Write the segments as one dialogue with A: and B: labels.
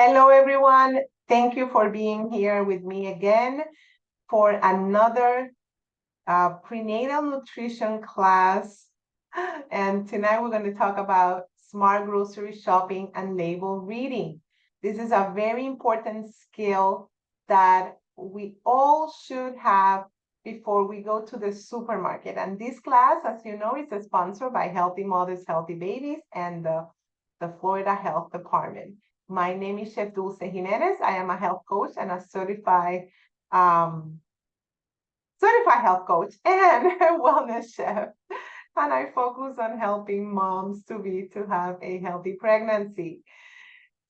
A: Hello, everyone. Thank you for being here with me again for another prenatal nutrition class. And tonight we're going to talk about smart grocery shopping and label reading. This is a very important skill that we all should have before we go to the supermarket. And this class, as you know, is sponsored by Healthy Mothers, Healthy Babies and the Florida Health Department. My name is Chef Dulce Jimenez. I am a health coach and a um, certified health coach and a wellness chef. And I focus on helping moms to have a healthy pregnancy.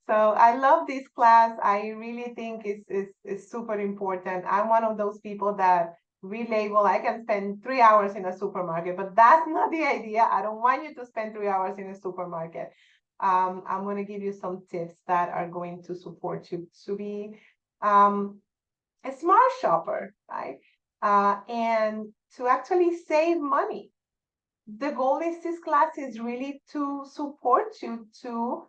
A: So I love this class. I really think it's super important. I'm one of those people that relabel. I can spend 3 hours in a supermarket, but that's not the idea. I don't want you to spend 3 hours in a supermarket. I'm going to give you some tips that are going to support you to be a smart shopper, right? And to actually save money. The goal is this class is really to support you to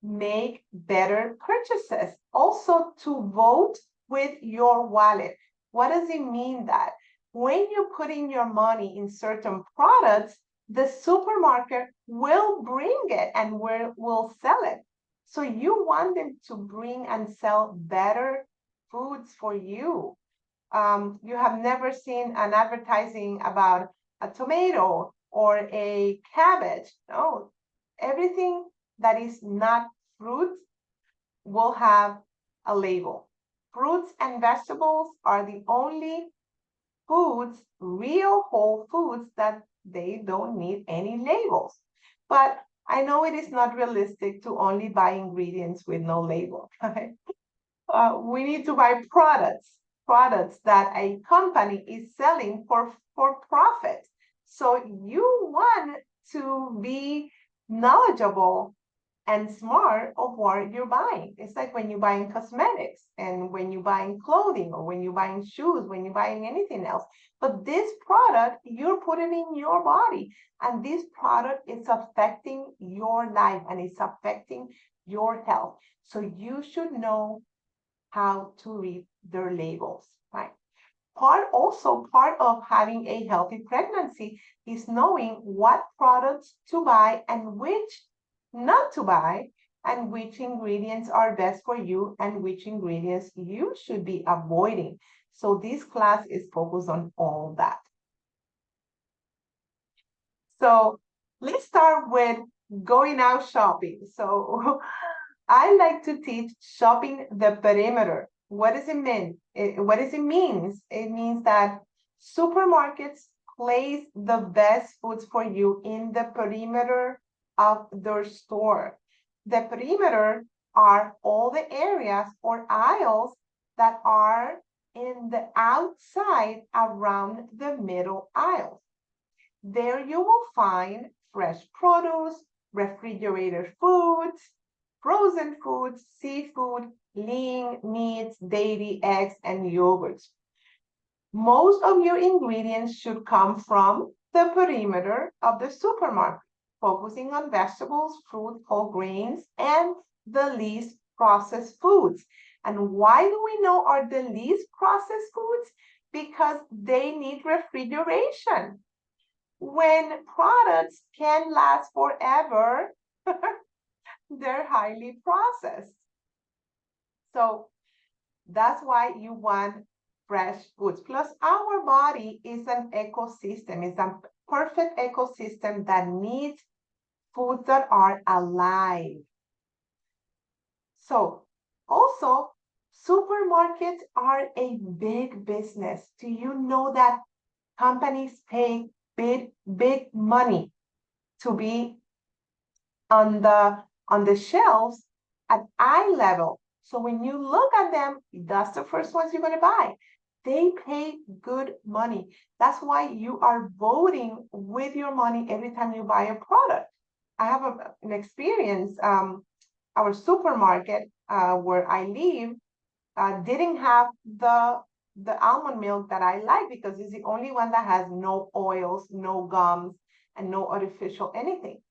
A: make better purchases. Also to vote with your wallet. What does it mean that? When you're putting your money in certain products, the supermarket will bring it and will sell it. So you want them to bring and sell better foods for you. You have never seen an advertising about a tomato or a cabbage. No, everything that is not fruit will have a label. Fruits and vegetables are the only foods, real whole foods, that they don't need any labels. But I know it is not realistic to only buy ingredients with no label, right? We need to buy products that a company is selling for profit. So you want to be knowledgeable and smart of what you're buying. It's like when you're buying cosmetics and when you're buying clothing or when you're buying shoes, when you're buying anything else. But this product, you're putting in your body, and this product is affecting your life and it's affecting your health. So you should know how to read their labels, right? Part of having a healthy pregnancy is knowing what products to buy and which not to buy, and which ingredients are best for you and which ingredients you should be avoiding. So this class is focused on all that. So let's start with going out shopping. So I like to teach shopping the perimeter. What does it mean? What does it mean? It means that supermarkets place the best foods for you in the perimeter of their store. The perimeter are all the areas or aisles that are in the outside around the middle aisles. There you will find fresh produce, refrigerated foods, frozen foods, seafood, lean meats, dairy, eggs, and yogurts. Most of your ingredients should come from the perimeter of the supermarket, focusing on vegetables, fruit, whole grains, and the least processed foods. And why do we know are the least processed foods? Because they need refrigeration. When products can last forever, they're highly processed. So that's why you want fresh foods. Plus, our body is an ecosystem. It's a perfect ecosystem that needs foods that are alive. So also, supermarkets are a big business. Do you know that companies pay big money to be on the shelves at eye level? So when you look at them, that's the first ones you're going to buy. They pay good money. That's why you are voting with your money every time you buy a product. I have an experience. Our supermarket where I live didn't have the almond milk that I like because it's the only one that has no oils, no gums, and no artificial anything.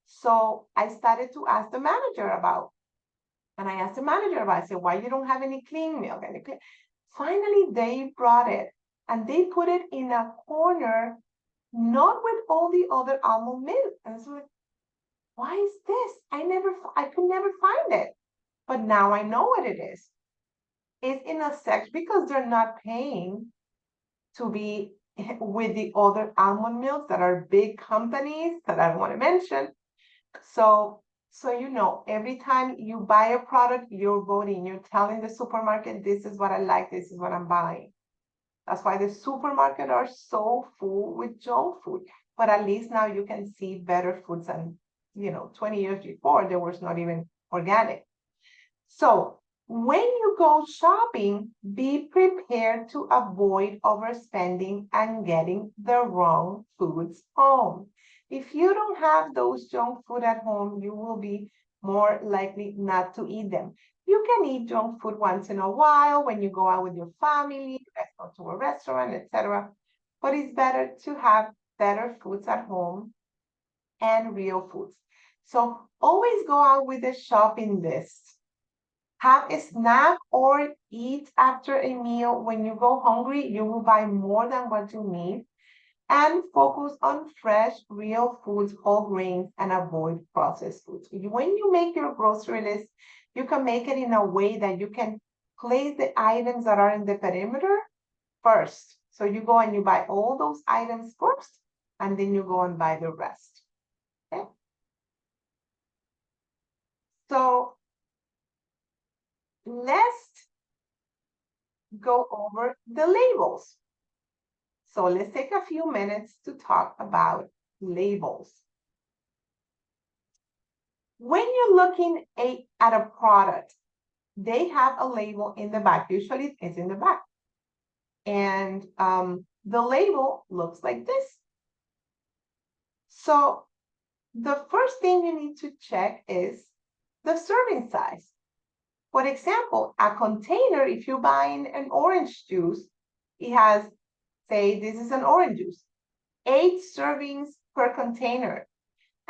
A: So I started to ask the manager about And I asked the manager about it. I said, why you don't have any clean milk? Finally, they brought it and they put it in a corner, not with all the other almond milk. And so like, why is this? I could never find it. But now I know what it is. It's in a section because they're not paying to be with the other almond milks that are big companies that I don't want to mention. So every time you buy a product, you're voting, you're telling the supermarket, this is what I like, this is what I'm buying. That's why the supermarket are so full with junk food. But at least now you can see better foods than, 20 years before, there was not even organic. So when you go shopping, be prepared to avoid overspending and getting the wrong foods home. If you don't have those junk food at home, you will be more likely not to eat them. You can eat junk food once in a while when you go out with your family, let's go to a restaurant, etc. But it's better to have better foods at home and real foods. So always go out with a shopping list. Have a snack or eat after a meal. When you go hungry, you will buy more than what you need. And focus on fresh, real foods, whole grains, and avoid processed foods. When you make your grocery list, you can make it in a way that you can place the items that are in the perimeter first. So you go and you buy all those items first, and then you go and buy the rest. Okay? So let's go over the labels. So let's take a few minutes to talk about labels. When you're looking at a product, they have a label in the back. Usually it's in the back. And the label looks like this. So the first thing you need to check is the serving size. For example, a container, if you're buying an orange juice, it has, say, this is an orange juice, 8 servings per container.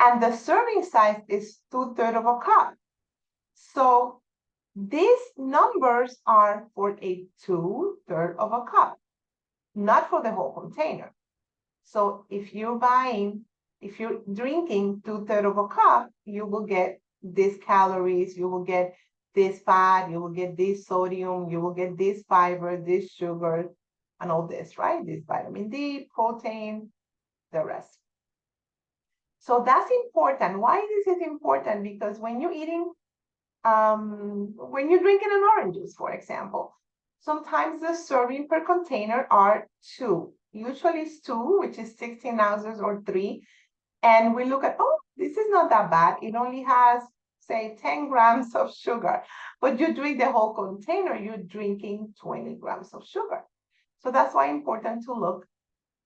A: And the serving size is 2/3 of a cup. So these numbers are for a 2/3 of a cup, not for the whole container. So if you're drinking 2/3 of a cup, you will get these calories, you will get this fat, you will get this sodium, you will get this fiber, this sugar, and all this, right? This vitamin D, protein, the rest. So that's important. Why is it important? Because when you're drinking an orange juice, for example, sometimes the serving per container are 2. Usually it's 2, which is 16 ounces or 3. And we look at, oh, this is not that bad. It only has, say, 10 grams of sugar. But you drink the whole container, you're drinking 20 grams of sugar. So that's why it's important to look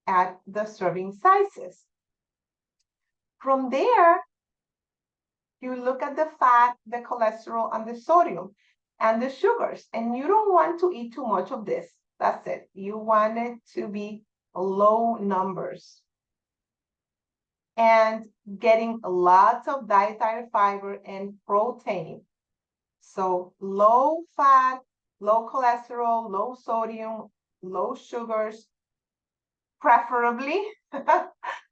A: at the serving sizes. From there, you look at the fat, the cholesterol, and the sodium, and the sugars. And you don't want to eat too much of this. That's it. You want it to be low numbers. And getting lots of dietary fiber and protein. So low fat, low cholesterol, low sodium, low sugars, preferably.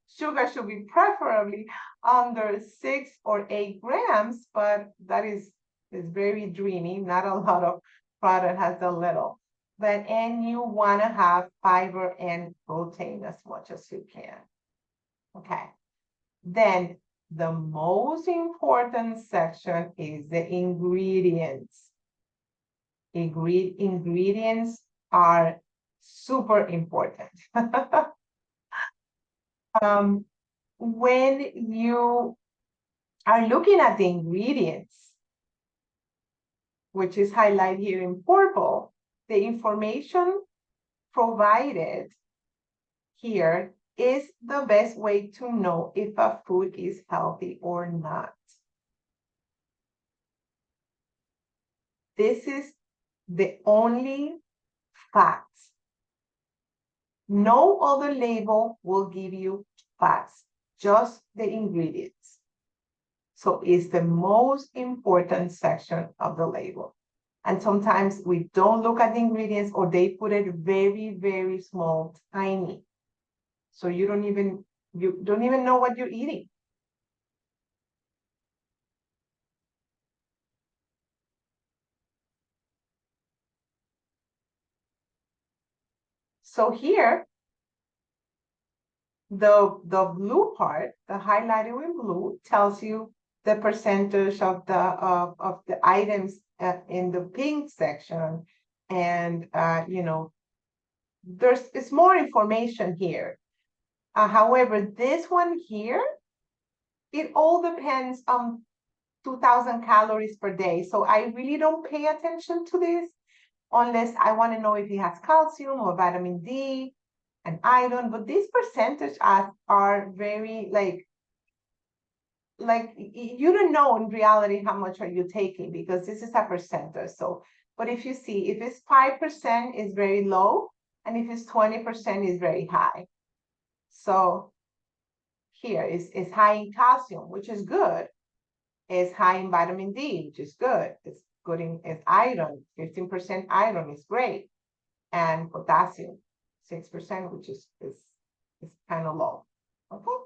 A: Sugar should be preferably under 6 or 8 grams, but that is very dreamy. Not a lot of product has a little. And you want to have fiber and protein as much as you can. Okay. Then the most important section is the ingredients. Ingredients are super important. When you are looking at the ingredients, which is highlighted here in purple, the information provided here is the best way to know if a food is healthy or not. This is the only facts. No other label will give you facts, just the ingredients. So it's the most important section of the label. And sometimes we don't look at the ingredients, or they put it very, very small, tiny. So you don't even know what you're eating. So here, the blue part, the highlighted in blue, tells you the percentage of the items in the pink section, and it's more information here. However, this one here, it all depends on 2,000 calories per day. So I really don't pay attention to this unless I want to know if it has calcium or vitamin D and iron. But these percentages are very like you don't know in reality how much are you taking, because this is a percentage. So, but if you see, if it's 5% is very low, and if it's 20% is very high. So here is high in calcium, which is good. It's high in vitamin D, which is good. It's good in iron. 15% iron is great, and potassium 6%, which is kind of low. Okay,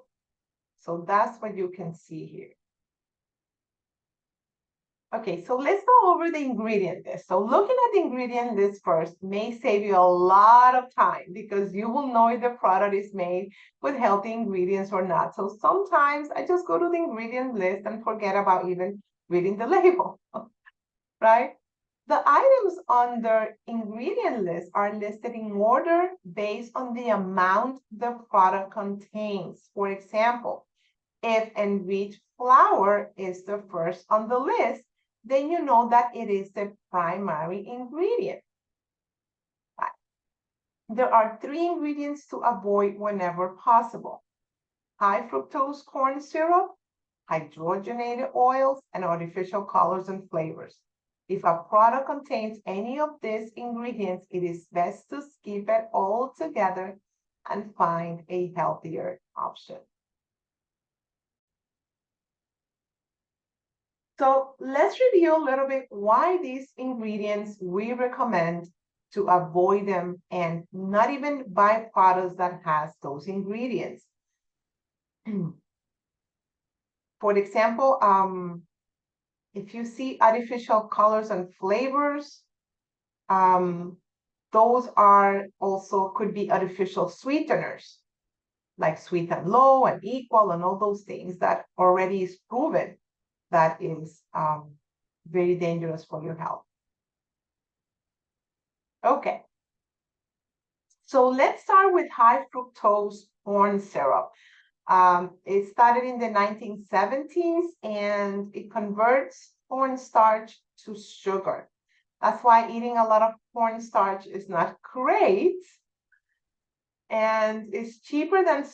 A: so that's what you can see here. Okay, so let's go over the ingredient list. So looking at the ingredient list first may save you a lot of time, because you will know if the product is made with healthy ingredients or not. So sometimes I just go to the ingredient list and forget about even reading the label, right? The items on the ingredient list are listed in order based on the amount the product contains. For example, if enriched flour is the first on the list, then you know that it is the primary ingredient. Right. There are 3 ingredients to avoid whenever possible: high fructose corn syrup, hydrogenated oils, and artificial colors and flavors. If a product contains any of these ingredients, it is best to skip it altogether and find a healthier option. So let's review a little bit why these ingredients we recommend to avoid them and not even buy products that has those ingredients. For example, if you see artificial colors and flavors, those are also could be artificial sweeteners, like sweet and low and equal and all those things that already is proven that is very dangerous for your health. Okay, so let's start with high fructose corn syrup. It started in the 1970s, and it converts cornstarch to sugar. That's why eating a lot of cornstarch is not great. And it's cheaper than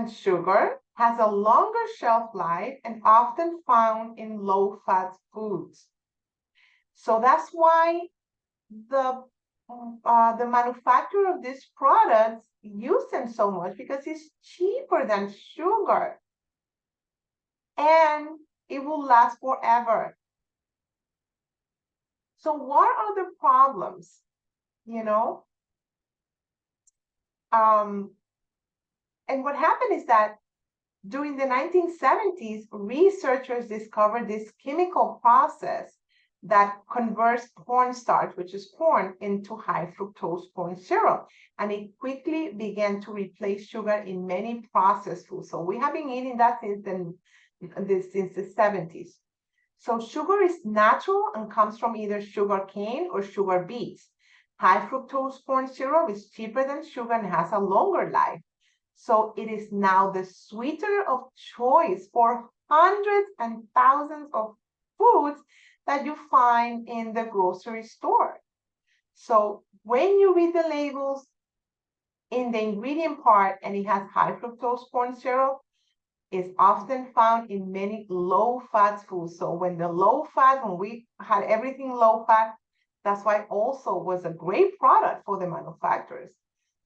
A: sugar, has a longer shelf life, and often found in low-fat foods. So that's why the manufacturer of these products use them so much, because it's cheaper than sugar, and it will last forever. So what are the problems? And what happened is that during the 1970s, researchers discovered this chemical process that converts cornstarch, which is corn, into high fructose corn syrup. And it quickly began to replace sugar in many processed foods. So we have been eating that since the 70s. So sugar is natural and comes from either sugar cane or sugar beets. High fructose corn syrup is cheaper than sugar and has a longer life. So it is now the sweetener of choice for hundreds and thousands of foods that you find in the grocery store. So when you read the labels in the ingredient part and it has high fructose corn syrup, is often found in many low-fat foods. So when we had everything low-fat, that's why also was a great product for the manufacturers.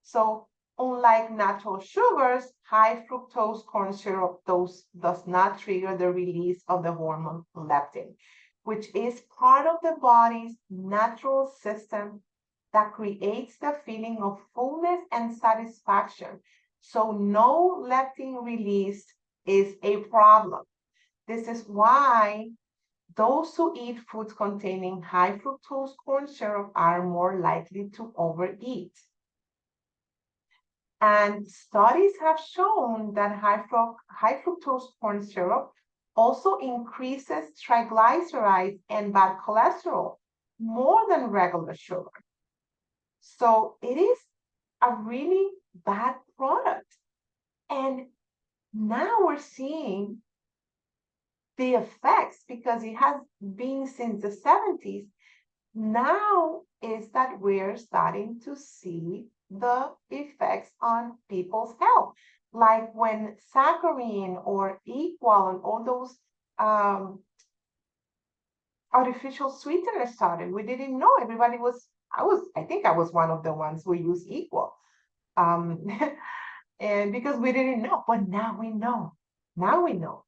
A: So Unlike natural sugars, high fructose corn syrup does not trigger the release of the hormone leptin, which is part of the body's natural system that creates the feeling of fullness and satisfaction. So no leptin release is a problem. This is why those who eat foods containing high fructose corn syrup are more likely to overeat. And studies have shown that high fructose corn syrup also increases triglycerides and bad cholesterol more than regular sugar. So it is a really bad product. And now we're seeing the effects because it has been since the 70s. Now is that we're starting to see the effects on people's health, like when saccharin or equal and all those artificial sweeteners started. We didn't know. Everybody was, I think I was one of the ones who used equal. And because we didn't know, but now we know. Now we know.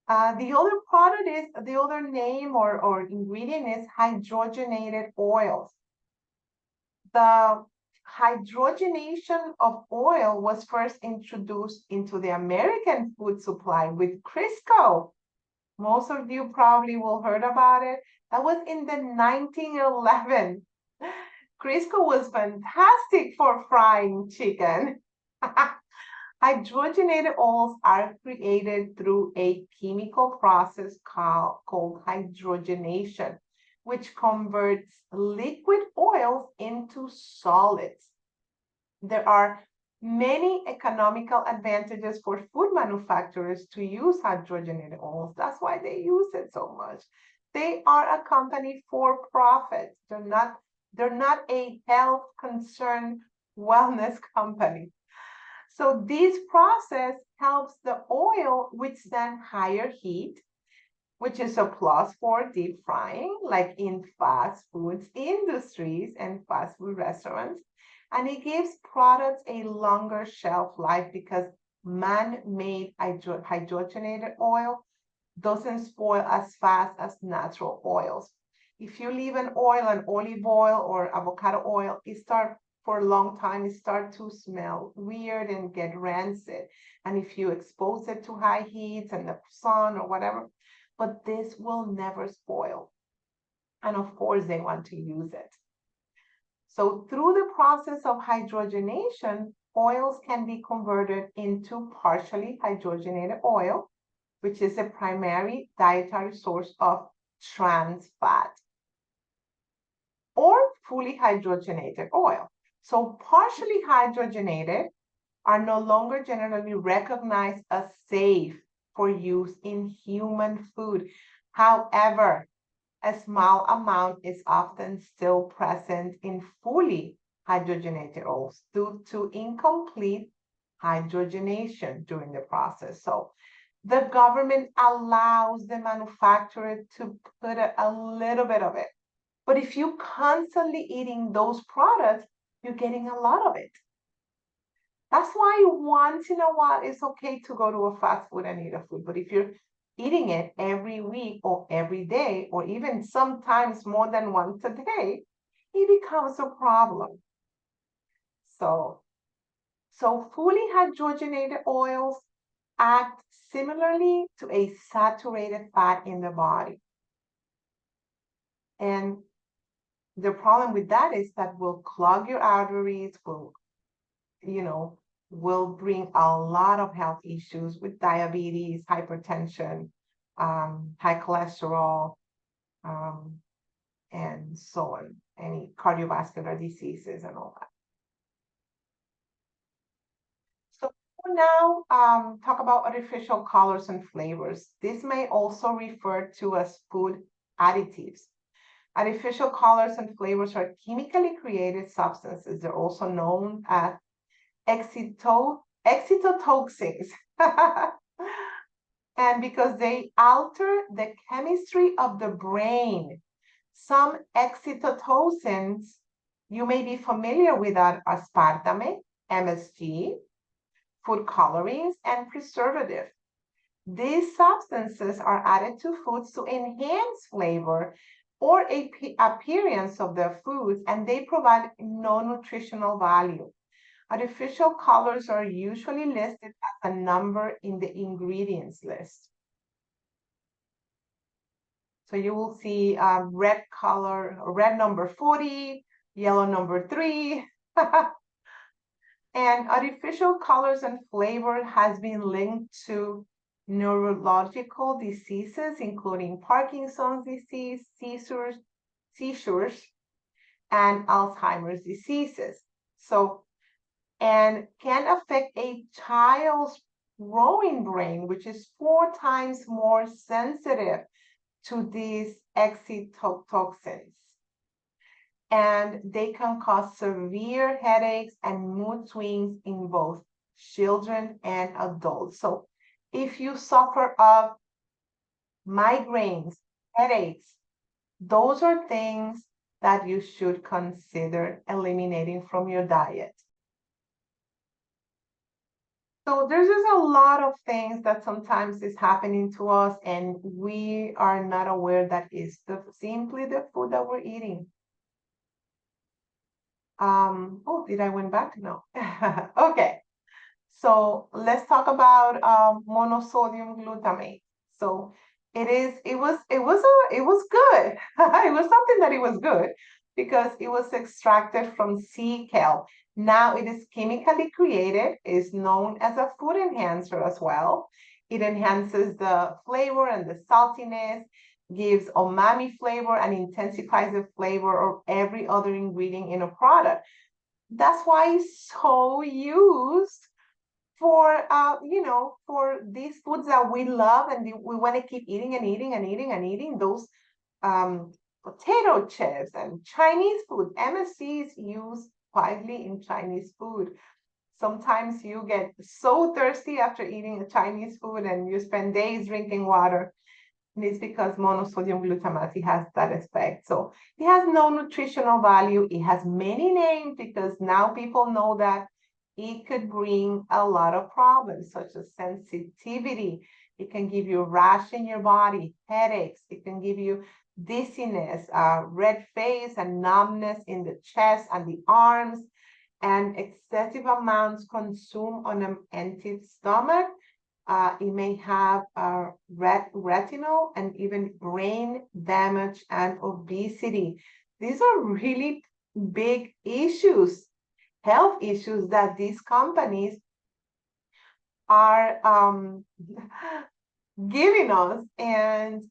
A: The other name or ingredient is hydrogenated oils. The hydrogenation of oil was first introduced into the American food supply with Crisco. Most of you probably will heard about it. That was in the 1911. Crisco was fantastic for frying chicken. Hydrogenated oils are created through a chemical process called hydrogenation, which converts liquid oils into solids. There are many economical advantages for food manufacturers to use hydrogenated oils. That's why they use it so much. They are a company for profit. They're not a health concern wellness company. So this process helps the oil withstand higher heat, which is a plus for deep frying, like in fast foods industries and fast food restaurants. And it gives products a longer shelf life because man-made hydrogenated oil doesn't spoil as fast as natural oils. If you leave an olive oil or avocado oil, for a long time, it starts to smell weird and get rancid. And if you expose it to high heat and the sun or whatever, but this will never spoil. And of course, they want to use it. So through the process of hydrogenation, oils can be converted into partially hydrogenated oil, which is a primary dietary source of trans fat, or fully hydrogenated oil. So partially hydrogenated are no longer generally recognized as safe for use in human food. However, a small amount is often still present in fully hydrogenated oils due to incomplete hydrogenation during the process. So the government allows the manufacturer to put a little bit of it. But if you're constantly eating those products, you're getting a lot of it. That's why once in a while it's okay to go to a fast food and eat a food. But if you're eating it every week or every day, or even sometimes more than once a day, it becomes a problem. So fully hydrogenated oils act similarly to a saturated fat in the body. And the problem with that is that will clog your arteries, will bring a lot of health issues with diabetes, hypertension, high cholesterol, and so on, any cardiovascular diseases and all that. So now talk about artificial colors and flavors. This may also refer to as food additives. Artificial colors and flavors are chemically created substances. They're also known as excitotoxins. And because they alter the chemistry of the brain, some excitotoxins You may be familiar with aspartame, MSG, food colorings, and preservative. These substances are added to foods to enhance flavor or appearance of the foods, and they provide no nutritional value. Artificial colors are usually listed as a number in the ingredients list. So you will see red color, red number 40, yellow number 3. And artificial colors and flavor has been linked to neurological diseases, including Parkinson's disease, seizures, and Alzheimer's diseases. So, and can affect a child's growing brain, which is 4 times more sensitive to these excitotoxins. And they can cause severe headaches and mood swings in both children and adults. So if you suffer of migraines, headaches, those are things that you should consider eliminating from your diet. So there's just a lot of things that sometimes is happening to us and we are not aware that is simply the food that we're eating. Oh, did I went back? No. Okay. So let's talk about monosodium glutamate. So it was good. It was something that it was good because it was extracted from sea kelp. Now it is chemically created, is known as a food enhancer as well. It enhances the flavor and the saltiness, gives umami flavor and intensifies the flavor of every other ingredient in a product. That's why it's so used for for these foods that we love and we want to keep eating and eating and eating and eating. Those potato chips and Chinese food. MSG is used widely in Chinese food. Sometimes you get so thirsty after eating a Chinese food and you spend days drinking water. And it's because monosodium glutamate has that effect. So it has no nutritional value. It has many names because now people know that it could bring a lot of problems such as sensitivity. It can give you rash in your body, headaches. It can give you dizziness, red face and numbness in the chest and the arms, and excessive amounts consumed on an empty stomach. It may have retinal and even brain damage and obesity. These are really big issues, health issues that these companies are giving us, and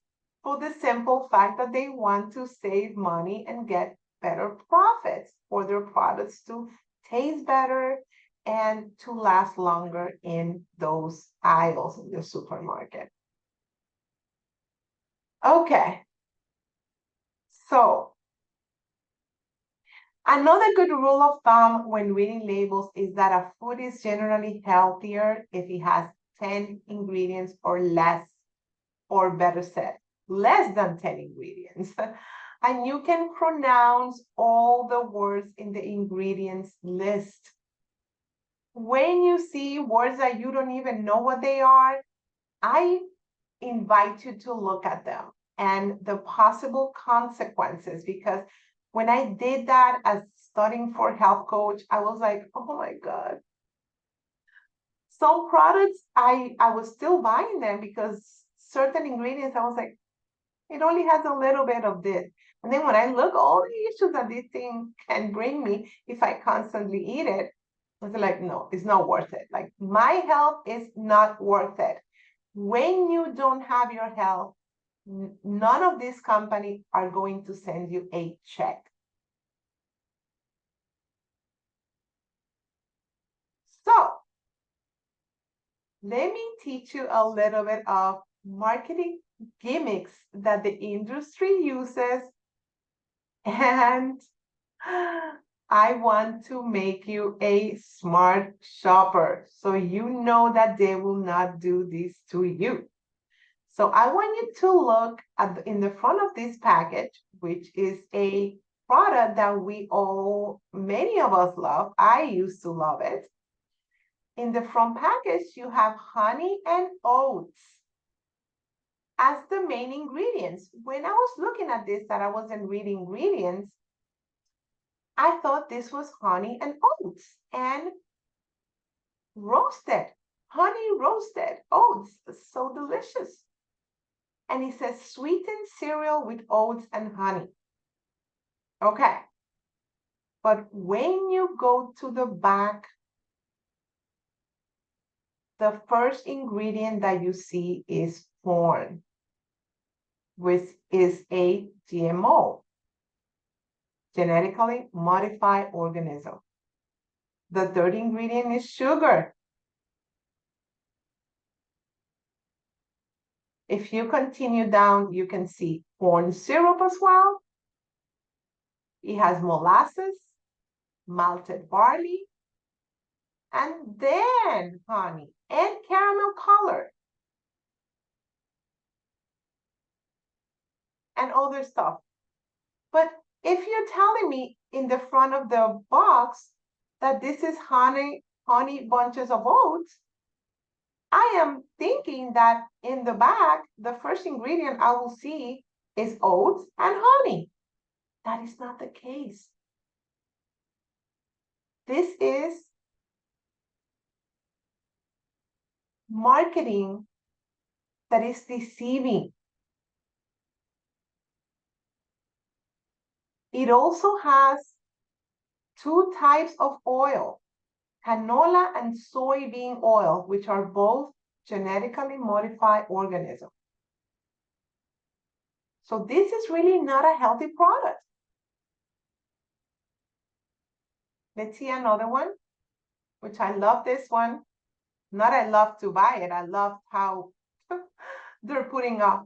A: for the simple fact that they want to save money and get better profits for their products to taste better and to last longer in those aisles in the supermarket. Okay, so another good rule of thumb when reading labels is that a food is generally healthier if it has 10 ingredients or less, or better said, less than 10 ingredients. And you can pronounce all the words in the ingredients list. When you see words that you don't even know what they are, I invite you to look at them and the possible consequences, because when I did that as studying for health coach, I was like, oh my God. Some products, I was still buying them because certain ingredients, I was like, it only has a little bit of this. And then when I look all the issues that this thing can bring me if I constantly eat it, I was like, no, it's not worth it. Like my health is not worth it. When you don't have your health, none of these companies are going to send you a check. So let me teach you a little bit of marketing gimmicks that the industry uses, and I want to make you a smart shopper so you know that they will not do this to you. So I want you to look at in the front of this package, which is a product that many of us love. I used to love it. In the front package, you have honey and oats as the main ingredients. When I was looking at this, that I wasn't reading ingredients, I thought this was honey and oats and roasted, honey roasted oats. So delicious. And it says sweetened cereal with oats and honey. Okay. But when you go to the back, the first ingredient that you see is corn, which is a GMO, genetically modified organism. The third ingredient is sugar. If you continue down, you can see corn syrup as well. It has molasses, malted barley, and then honey and caramel color and other stuff. But if you're telling me in the front of the box that this is honey bunches of oats, I am thinking that in the back, the first ingredient I will see is oats and honey. That is not the case. This is marketing that is deceiving. It also has two types of oil, canola and soybean oil, which are both genetically modified organisms. So this is really not a healthy product. Let's see another one, which I love this one. Not I love to buy it. I love how they're putting a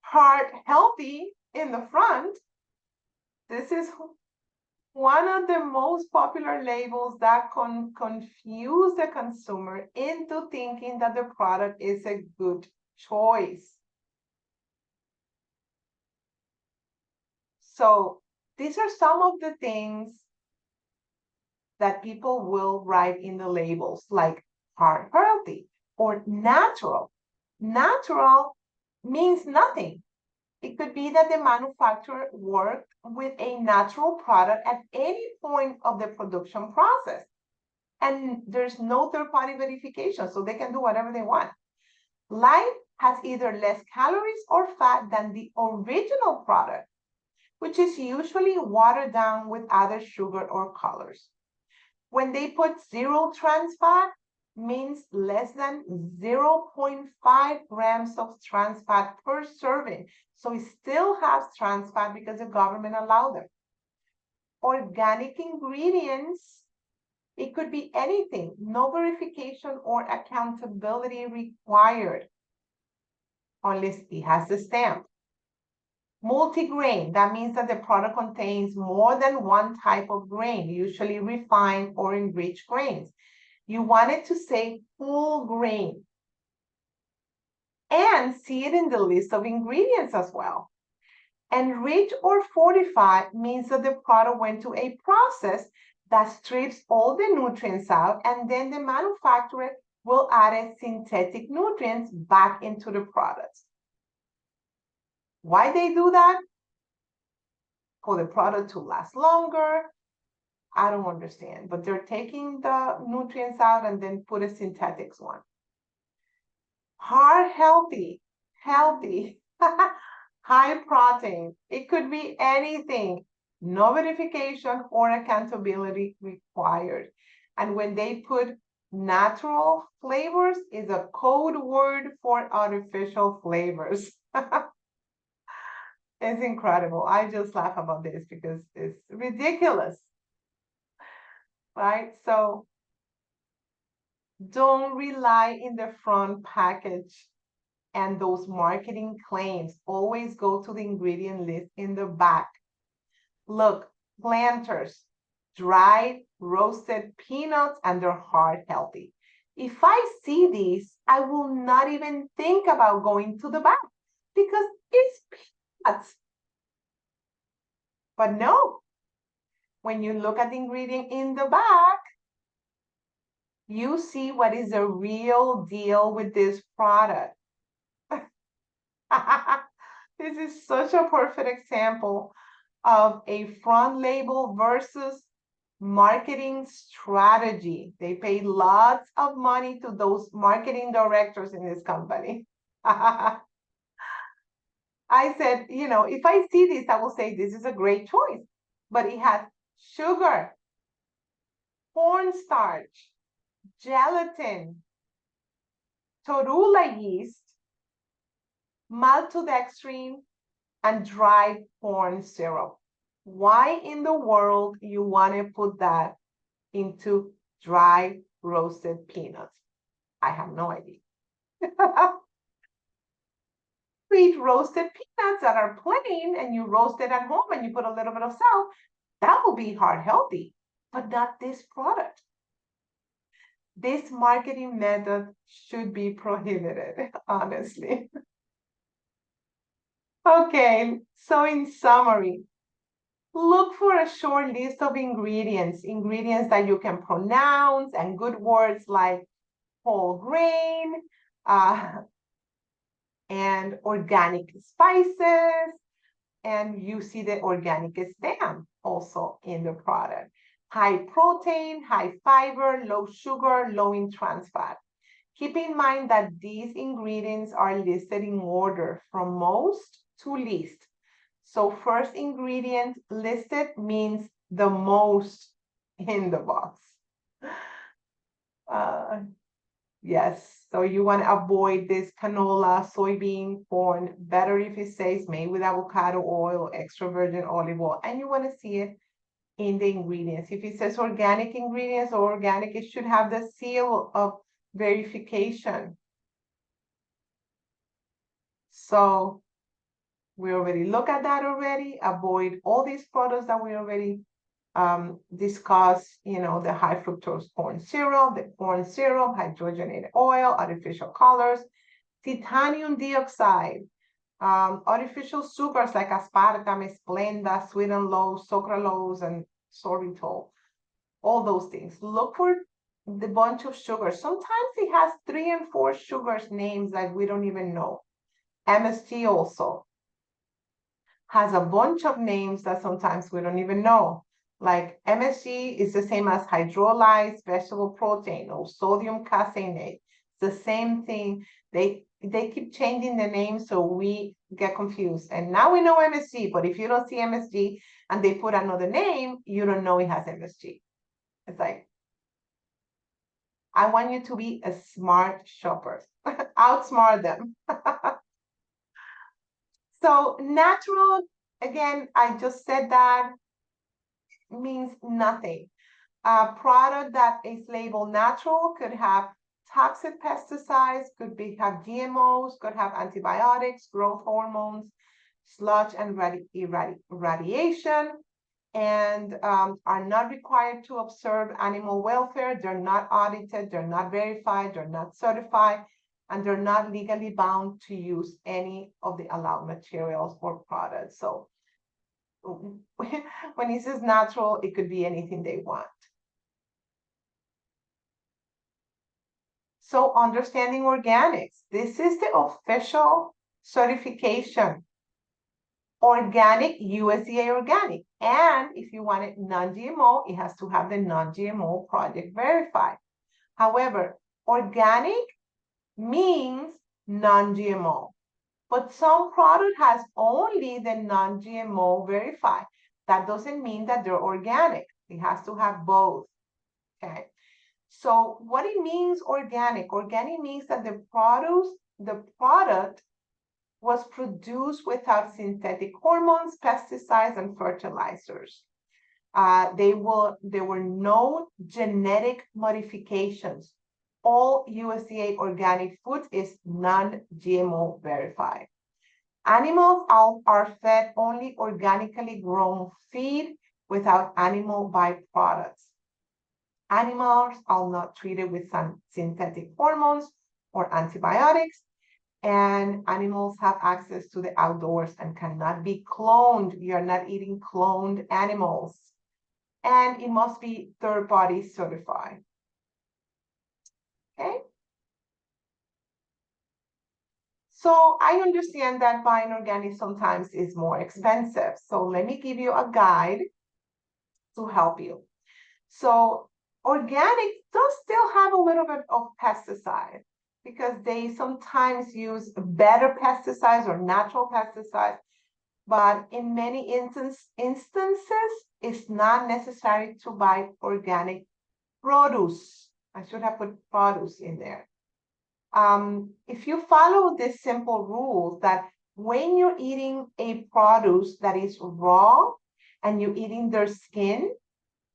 A: heart healthy in the front. This is one of the most popular labels that confuse the consumer into thinking that the product is a good choice. So these are some of the things that people will write in the labels, like heart healthy or natural. Natural means nothing. It could be that the manufacturer worked with a natural product at any point of the production process. And there's no third-party verification, so they can do whatever they want. Life has either less calories or fat than the original product, which is usually watered down with other sugar or colors. When they put zero trans fat, means less than 0.5 grams of trans fat per serving. So it still has trans fat because the government allowed them. Organic ingredients, it could be anything, no verification or accountability required, unless it has the stamp. Multigrain, that means that the product contains more than one type of grain, usually refined or enriched grains. You want it to say full grain. And see it in the list of ingredients as well. Enriched or fortified means that the product went to a process that strips all the nutrients out, and then the manufacturer will add synthetic nutrients back into the product. Why they do that? For the product to last longer. I don't understand, but they're taking the nutrients out and then put a synthetics one. Heart healthy, high protein. It could be anything. No verification or accountability required. And when they put natural flavors, is a code word for artificial flavors. It's incredible. I just laugh about this because it's ridiculous. Right? So don't rely in the front package and those marketing claims. Always go to the ingredient list in the back. Look, planters, dried roasted peanuts, and they're heart healthy. If I see these, I will not even think about going to the back because it's peanuts. But no, when you look at the ingredient in the back, you see what is the real deal with this product. This is such a perfect example of a front label versus marketing strategy. They pay lots of money to those marketing directors in this company. I said, if I see this, I will say this is a great choice. But it has sugar, cornstarch, gelatin, torula yeast, maltodextrin, and dried corn syrup. Why in the world you want to put that into dry roasted peanuts? I have no idea. Eat roasted peanuts that are plain and you roast it at home and you put a little bit of salt, that will be heart healthy, but not this product. This marketing method should be prohibited, honestly. Okay, so in summary, look for a short list of ingredients that you can pronounce, and good words like whole grain and organic spices, and you see the organic stamp also in the product. High protein, high fiber, low sugar, low in trans fat. Keep in mind that these ingredients are listed in order from most to least. So first ingredient listed means the most in the box. Yes, so you want to avoid this canola, soybean, corn. Better if it says made with avocado oil or extra virgin olive oil. And you want to see it in the ingredients. If it says organic ingredients or organic, it should have the seal of verification. So we already look at that already. Avoid all these products that we already discussed, the high fructose corn syrup, the corn syrup, hydrogenated oil, artificial colors, titanium dioxide, artificial sugars like aspartame, Splenda, sweet and low, sucralose, and sorbitol, all those things. Look for the bunch of sugars. Sometimes it has 3 and 4 sugars names that we don't even know. MSG also has a bunch of names that sometimes we don't even know. Like MSG is the same as hydrolyzed vegetable protein or sodium caseinate. It's the same thing. They keep changing the name, so we get confused. And now we know MSG, but if you don't see MSG and they put another name, you don't know it has MSG. It's like, I want you to be a smart shopper. Outsmart them. So natural, again, I just said that means nothing. A product that is labeled natural could have toxic pesticides, have GMOs, could have antibiotics, growth hormones, sludge, and radiation, and are not required to observe animal welfare. They're not audited, they're not verified, they're not certified, and they're not legally bound to use any of the allowed materials or products. So when it says natural, it could be anything they want. So understanding organics, this is the official certification. Organic, USDA organic. And if you want it non-GMO, it has to have the non-GMO project verified. However, organic means non-GMO. But some product has only the non-GMO verified. That doesn't mean that they're organic. It has to have both. Okay. So what it means organic? Organic means that the product was produced without synthetic hormones, pesticides, and fertilizers. There were no genetic modifications. All USDA organic food is non-GMO verified. Animals are fed only organically grown feed without animal byproducts. Animals are not treated with some synthetic hormones or antibiotics, and animals have access to the outdoors and cannot be cloned. You're not eating cloned animals. and it must be third-party certified. Okay. So I understand that buying organic sometimes is more expensive. So let me give you a guide to help you. So organic does still have a little bit of pesticide because they sometimes use better pesticides or natural pesticides, but in many instances, it's not necessary to buy organic produce. I should have put produce in there. If you follow this simple rule that when you're eating a produce that is raw and you're eating their skin,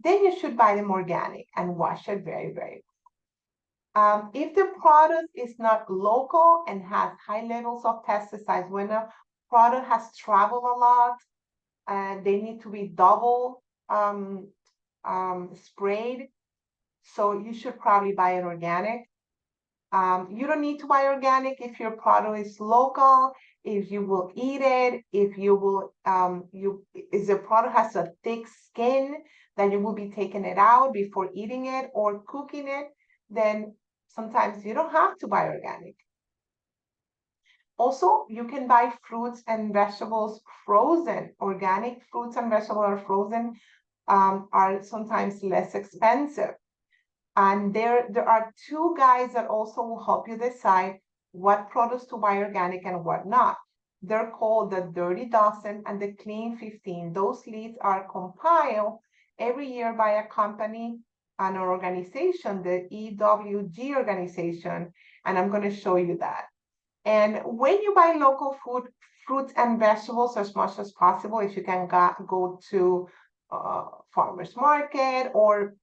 A: then you should buy them organic and wash it very, very well. If the product is not local and has high levels of pesticides, when a product has traveled a lot, they need to be double sprayed. So you should probably buy an organic. You don't need to buy organic if your product is local, if you will eat it, if you will, if the product has a thick skin, then you will be taking it out before eating it or cooking it, then sometimes you don't have to buy organic. Also, you can buy fruits and vegetables frozen. Organic fruits and vegetables are frozen, are sometimes less expensive. And there are two guides that also will help you decide what products to buy organic and what not. They're called the Dirty Dozen and the Clean 15. Those lists are compiled every year by a company and an organization, the EWG organization, and I'm going to show you that. And when you buy local food, fruits and vegetables as much as possible, if you can go to farmer's market or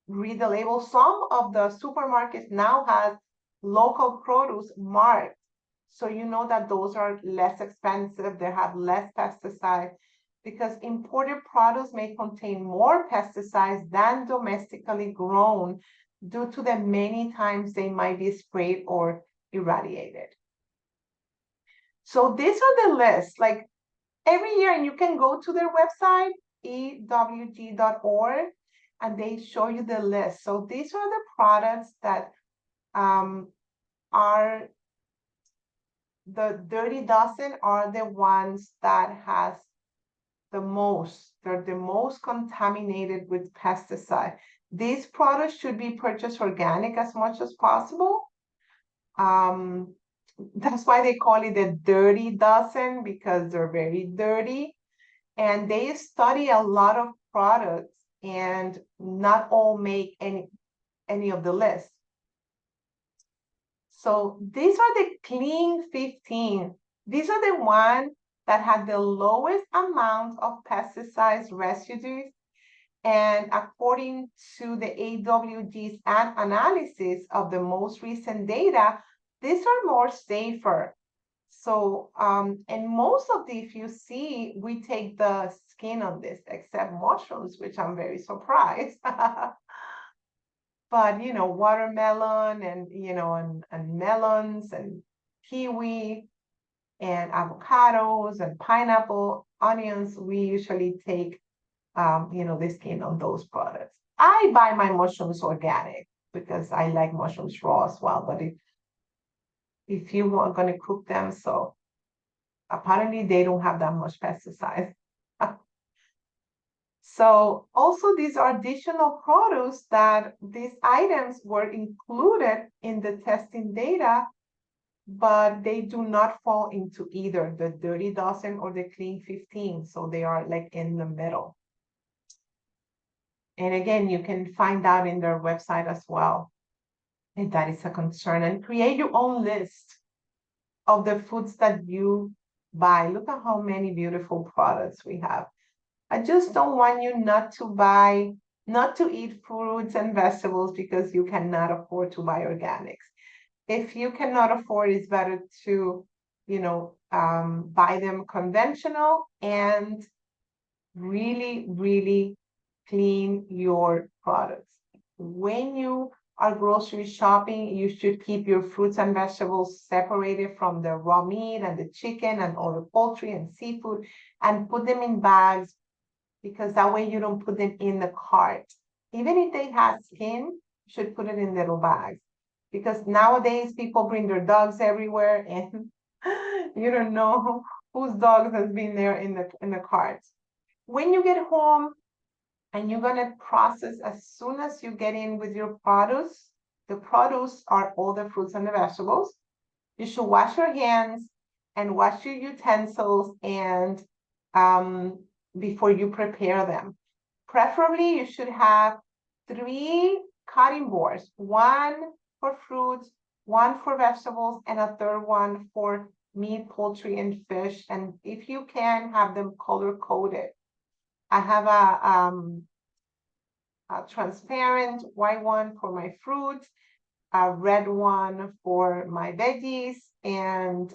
A: read the label. Some of the supermarkets now have local produce marked, so you know that those are less expensive, they have less pesticides, because imported products may contain more pesticides than domestically grown due to the many times they might be sprayed or irradiated. So these are the lists, like every year, and you can go to their website, ewg.org, and they show you the list. So these are the products that are the Dirty Dozen are the ones that has the most, they're the most contaminated with pesticide. These products should be purchased organic as much as possible. That's why they call it the Dirty Dozen, because they're very dirty. And they study a lot of products and not all make any of the list. So these are the Clean 15. These are the ones that had the lowest amount of pesticides residues. And according to the AWG's analysis of the most recent data, these are more safer. So, and most of the, if you see, we take the skin on this, except mushrooms, which I'm very surprised. But, you know, watermelon and, you know, and melons and kiwi and avocados and pineapple, onions, we usually take, you know, the skin on those products. I buy my mushrooms organic because I like mushrooms raw as well, but if you are going to cook them, so apparently they don't have that much pesticide. So also these are additional products that these items were included in the testing data, but they do not fall into either the Dirty Dozen or the Clean 15. So they are like in the middle. And again, you can find out in their website as well if that is a concern, and create your own list of the foods that you buy. Look at how many beautiful products we have. I just don't want you not to eat fruits and vegetables because you cannot afford to buy organics. If you cannot afford, it's better to, you know, buy them conventional and really, really clean your products. When you are grocery shopping, you should keep your fruits and vegetables separated from the raw meat and the chicken and all the poultry and seafood, and put them in bags because that way you don't put them in the cart. Even if they have skin, you should put it in little bags. Because nowadays people bring their dogs everywhere and you don't know whose dog has been there in the cart. When you get home and you're gonna process as soon as you get in with your produce, the produce are all the fruits and the vegetables. You should wash your hands and wash your utensils and before you prepare them. Preferably, you should have 3 cutting boards, one for fruits, one for vegetables, and a third one for meat, poultry, and fish. And if you can, have them color coded. I have a transparent white one for my fruits, a red one for my veggies, and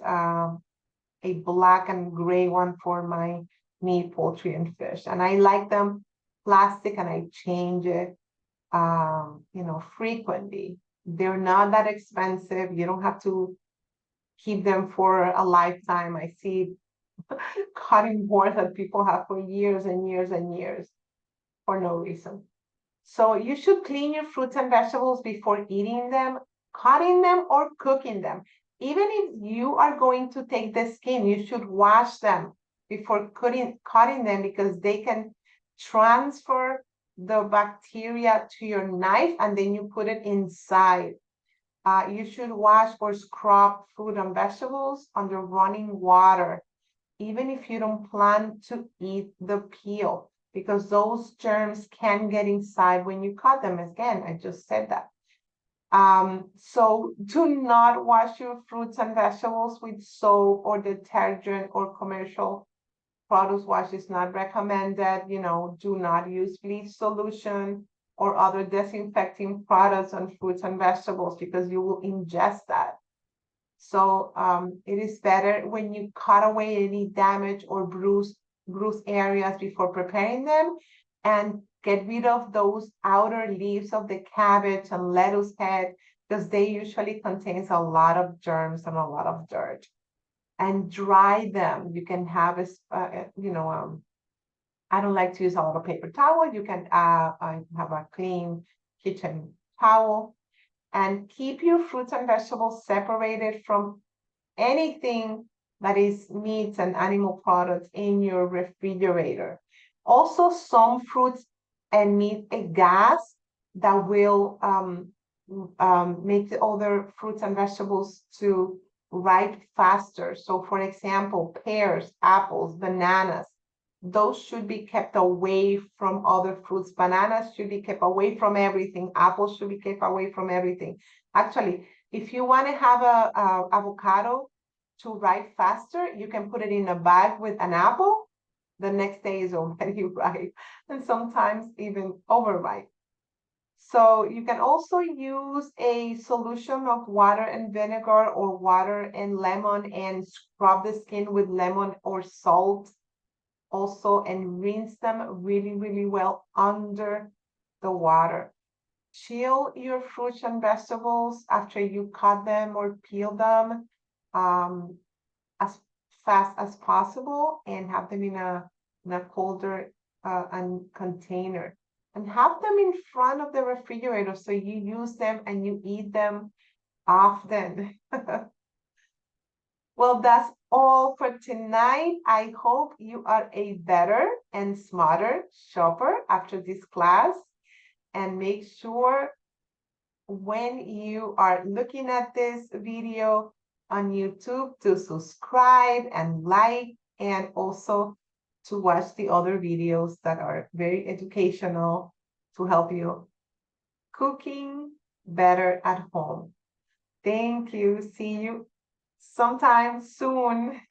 A: a black and gray one for my meat, poultry, and fish. And I like them plastic, and I change it, frequently. They're not that expensive. You don't have to keep them for a lifetime. I see cutting boards that people have for years and years and years for no reason. So you should clean your fruits and vegetables before eating them, cutting them, or cooking them. Even if you are going to take the skin, you should wash them before cutting them, because they can transfer the bacteria to your knife and then you put it inside. You should wash or scrub fruit and vegetables under running water, even if you don't plan to eat the peel, because those germs can get inside when you cut them. Again, I just said that. So do not wash your fruits and vegetables with soap or detergent or commercial produce wash is not recommended. Do not use bleach solution or other disinfecting products on fruits and vegetables, because you will ingest that. So it is better when you cut away any damage or bruised areas before preparing them, and get rid of those outer leaves of the cabbage and lettuce head, because they usually contains a lot of germs and a lot of dirt. And dry them. You can have I don't like to use a lot of paper towel. You can have a clean kitchen towel, and keep your fruits and vegetables separated from anything that is meats and animal products in your refrigerator. Also, some fruits and meat a gas that will make the other fruits and vegetables to ripe faster. So for example, pears, apples, bananas, those should be kept away from other fruits. Bananas should be kept away from everything. Apples should be kept away from everything. Actually, if you want to have a avocado to ripe faster, you can put it in a bag with an apple. The next day is already ripe, and sometimes even overripe. So you can also use a solution of water and vinegar, or water and lemon, and scrub the skin with lemon or salt also, and rinse them really, really well under the water. Chill your fruits and vegetables after you cut them or peel them as fast as possible, and have them in a colder container. And have them in front of the refrigerator so you use them and you eat them often. Well, that's all for tonight. I hope you are a better and smarter shopper after this class. And make sure when you are looking at this video on YouTube to subscribe and like, and also to watch the other videos that are very educational to help you cooking better at home. Thank you. See you sometime soon.